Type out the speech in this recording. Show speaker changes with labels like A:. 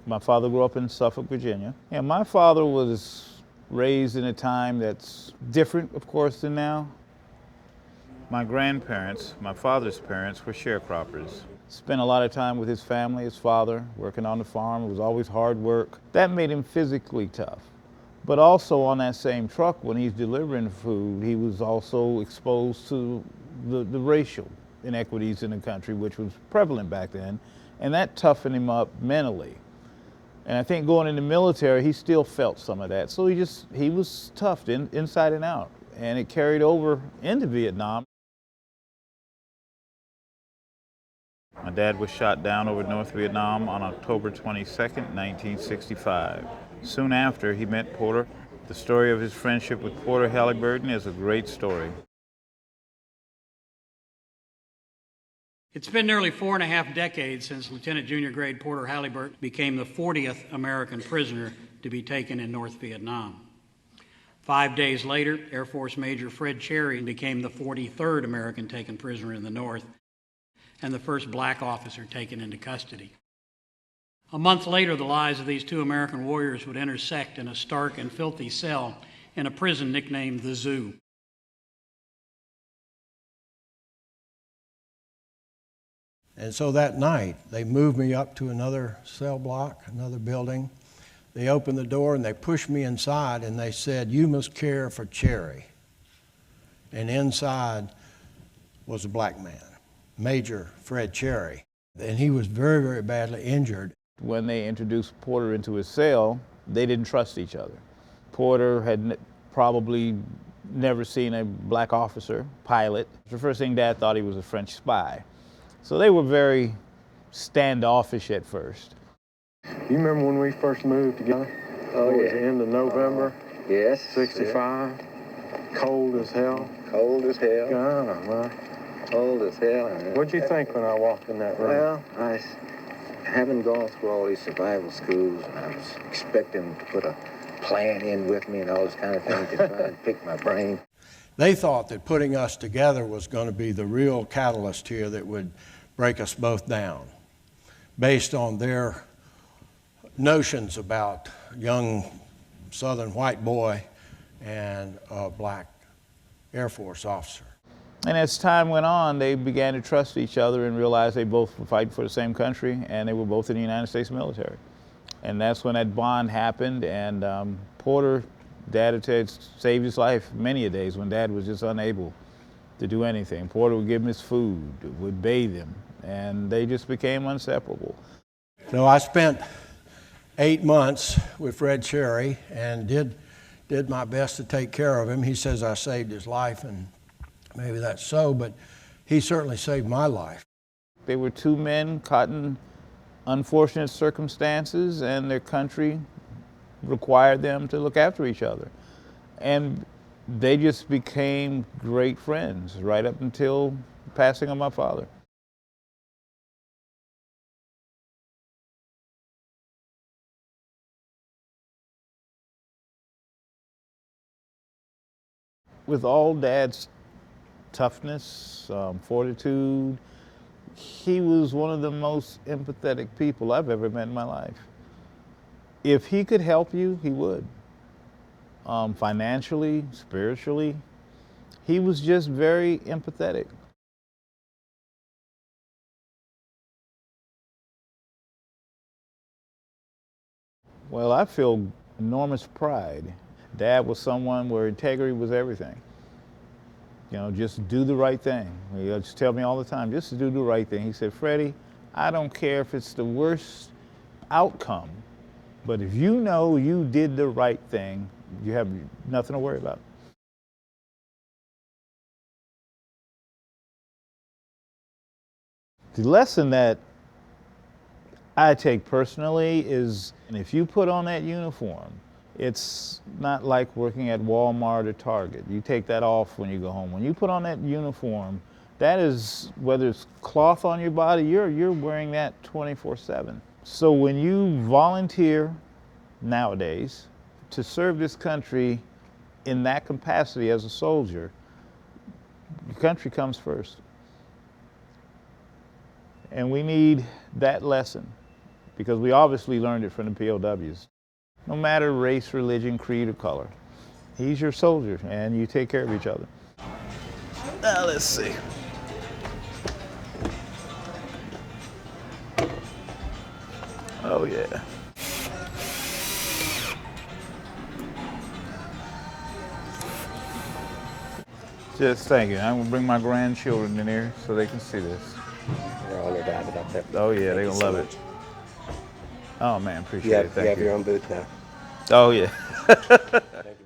A: My father grew up in Suffolk, Virginia. And my father was raised in a time that's different, of course, than now. My grandparents, my father's parents, were sharecroppers. Spent a lot of time with his family, his father, working on the farm. It was always hard work. That made him physically tough. But also on that same truck, when he's delivering food, he was also exposed to the racial inequities in the country, which was prevalent back then, and that toughened him up mentally. And I think going in the military, he still felt some of that. So he was tough inside and out, and it carried over into Vietnam. My dad was shot down over North Vietnam on October 22nd, 1965. Soon after, he met Porter. The story of his friendship with Porter Halliburton is a great story.
B: It's been nearly 4.5 decades since Lieutenant Junior Grade Porter Halliburton became the 40th American prisoner to be taken in North Vietnam. 5 days later, Air Force Major Fred Cherry became the 43rd American taken prisoner in the North and the first black officer taken into custody. A month later, the lives of these two American warriors would intersect in a stark and filthy cell in a prison nicknamed the Zoo.
C: And so that night, they moved me up to another cell block, another building. They opened the door and they pushed me inside and they said, "You must care for Cherry." And inside was a black man, Major Fred Cherry. And he was very, very badly injured.
A: When they introduced Porter into his cell, they didn't trust each other. Porter had probably never seen a black officer, pilot. The first thing Dad thought, he was a French spy. So they were very standoffish at first.
D: You remember when we first moved together?
E: Oh,
D: It
E: yeah.
D: was the end of November,
E: Yes.
D: 65. Cold as hell.
E: Cold as hell.
D: God, man.
E: Cold as hell.
D: What'd you think when I walked in that room?
E: Well, having gone through all these survival schools, and I was expecting to put a plan in with me and all this kind of thing to try and pick my brain.
C: They thought that putting us together was going to be the real catalyst here that would break us both down, based on their notions about young Southern white boy and a black Air Force officer.
A: And as time went on, they began to trust each other and realize they both were fighting for the same country, and they were both in the United States military. And that's when that bond happened, and Porter, Dad had saved his life many a days when Dad was just unable to do anything. Porter would give him his food, would bathe him, and they just became inseparable.
C: So I spent 8 months with Fred Cherry and did my best to take care of him. He says I saved his life, and maybe that's so, but he certainly saved my life.
A: They were two men caught in unfortunate circumstances, and their country required them to look after each other. And they just became great friends right up until the passing of my father. With all Dad's toughness, fortitude, he was one of the most empathetic people I've ever met in my life. If he could help you, he would. Financially, spiritually, he was just very empathetic. Well, I feel enormous pride. Dad was someone where integrity was everything. You know, just do the right thing. He used to tell me all the time, just do the right thing. He said, "Freddie, I don't care if it's the worst outcome, but if you know you did the right thing, you have nothing to worry about." The lesson that I take personally is, and if you put on that uniform, it's not like working at Walmart or Target. You take that off when you go home. When you put on that uniform, that is, whether it's cloth on your body, you're wearing that 24/7. So when you volunteer nowadays to serve this country in that capacity as a soldier, the country comes first. And we need that lesson because we obviously learned it from the POWs. No matter race, religion, creed, or color, he's your soldier, and you take care of each other. Now let's see. Oh yeah. Just thinking, I'm gonna bring my grandchildren in here so they can see this.
F: They're honored to have it up there.
A: Oh yeah, they're
F: Thank
A: gonna
F: you
A: love
F: so
A: it. Oh man, appreciate
F: You
A: it.
F: have,
A: Thank
F: you have your own booth now.
A: Oh yeah.
F: Thank you.